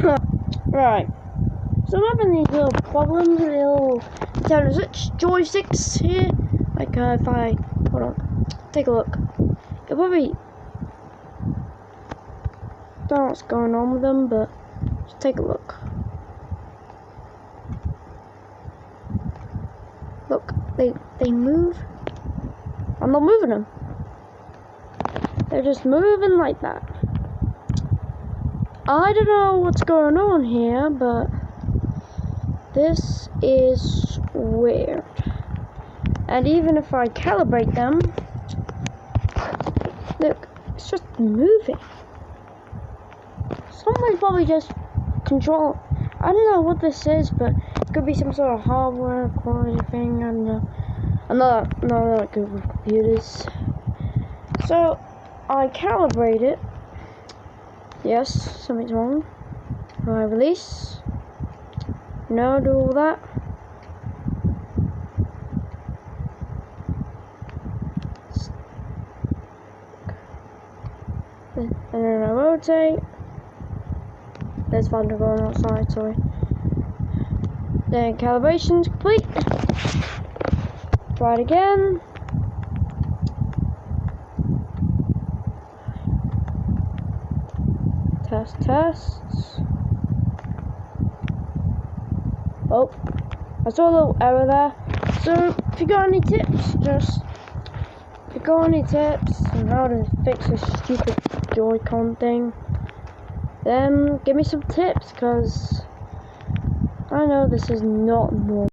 Right. So I'm having these little problems, little Nintendo Switch joysticks here. Like if I hold on, take a look. You'll probably don't know what's going on with them, but just take a look. Look, they move. I'm not moving them. They're just moving like that. I don't know what's going on here, but this is weird. And even if I calibrate them, look, it's just moving. Someone's probably just control. I don't know what this is, but it could be some sort of hardware quality thing. I don't know. I'm not that good with computers. So I calibrate it. Yes, something's wrong. I release. No, do all that. And then I rotate. There's thunder going outside, sorry. Then calibration's complete. Try it again. Tests. Oh, I saw a little error there. So if you got any tips, on how to fix this stupid Joy-Con thing, then give me some tips, because I know this is not normal.